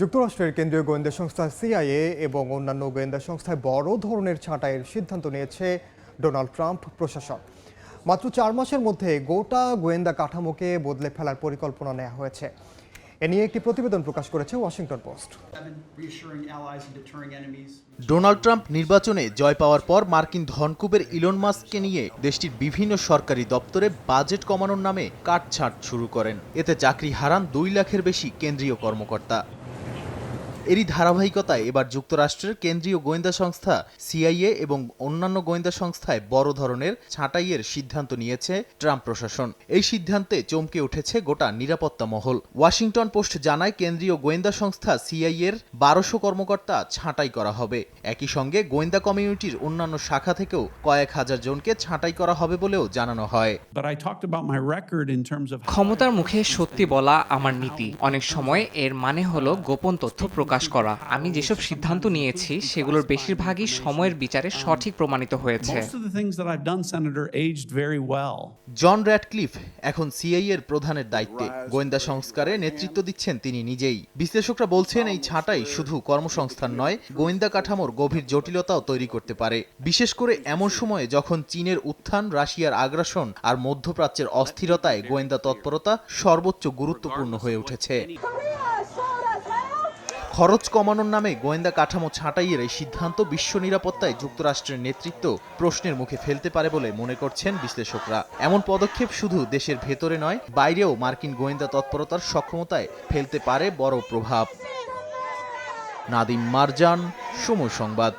যুক্তরাষ্ট্রের কেন্দ্রীয় গোয়েন্দা সংস্থা সিআইএ এবং অন্যান্য গোয়েন্দা সংস্থায় বড় ধরনের ছাঁটাইয়ের সিদ্ধান্ত নিয়েছে ডোনাল্ড ট্রাম্প প্রশাসন। মাত্র 4 মাসের মধ্যে গোটা গোয়েন্দা কাঠামোকে বদলে ফেলার পরিকল্পনা নেওয়া হয়েছে। এ নিয়ে একটি প্রতিবেদন প্রকাশ করেছে ওয়াশিংটন পোস্ট। ডোনাল্ড ট্রাম্প নির্বাচনে জয় পাওয়ার পর মার্কিন ধনকুবের ইলন মাস্ককে নিয়ে দেশটির বিভিন্ন সরকারি দপ্তরে বাজেট কমানোর নামে কাটছাঁট শুরু করেন। এতে চাকরি হারান 2 লাখের বেশি কেন্দ্রীয় কর্মকর্তা। এরই ধারাবাহিকতায় এবার যুক্তরাষ্ট্রের কেন্দ্রীয় গোয়েন্দা সংস্থা সিআইএ এবং অন্যান্য গোয়েন্দা সংস্থায় বড় ধরনের ছাঁটাইয়ের সিদ্ধান্ত নিয়েছে ট্রাম্প প্রশাসন। এই সিদ্ধান্তে চমকে উঠেছে গোটা নিরাপত্তা মহল। ওয়াশিংটন পোস্ট জানায়, কেন্দ্রীয় গোয়েন্দা সংস্থা সিআইএর 1200 কর্মকর্তা ছাঁটাই করা হবে। একই সঙ্গে গোয়েন্দা কমিউনিটির অন্যান্য শাখা থেকেও কয়েক হাজার জনকে ছাঁটাই করা হবে বলেও জানানো হয়। ক্ষমতার মুখে সত্যি বলা আমার নীতি। অনেক সময় এর মানে হলো গোপন তথ্য প্রকাশ করা। আমি যেসব সিদ্ধান্ত নিয়েছি সেগুলোর বেশিরভাগই সময়ের বিচারে সঠিক প্রমাণিত হয়েছে। জন র্যাডক্লিফ এখন সিআইএর প্রধানের দায়িত্বে। গোয়েন্দা সংস্কারে নেতৃত্ব দিচ্ছেন তিনি নিজেই। বিশ্লেষকরা বলছেন, এই ছাঁটাই শুধু কর্মসংস্থান নয়, গোয়েন্দা কাঠামোর গভীর জটিলতাও তৈরি করতে পারে। বিশেষ করে এমন সময়ে যখন চীনের উত্থান, রাশিয়ার আগ্রাসন আর মধ্যপ্রাচ্যের অস্থিরতায় গোয়েন্দা তৎপরতা সর্বোচ্চ গুরুত্বপূর্ণ হয়ে উঠেছে। খরচ কমানোর নামে গোয়েন্দা কাঠামো ছাঁটাইয়ের এই সিদ্ধান্ত বিশ্ব নিরাপত্তায় যুক্তরাষ্ট্রের নেতৃত্ব প্রশ্নের মুখে ফেলতে পারে বলে মনে করছেন বিশ্লেষকরা। এমন পদক্ষেপ শুধু দেশের ভেতরে নয়, বাইরেও মার্কিন গোয়েন্দা তৎপরতার সক্ষমতায় ফেলতে পারে বড় প্রভাব। নাদিম মারজান, সময় সংবাদ।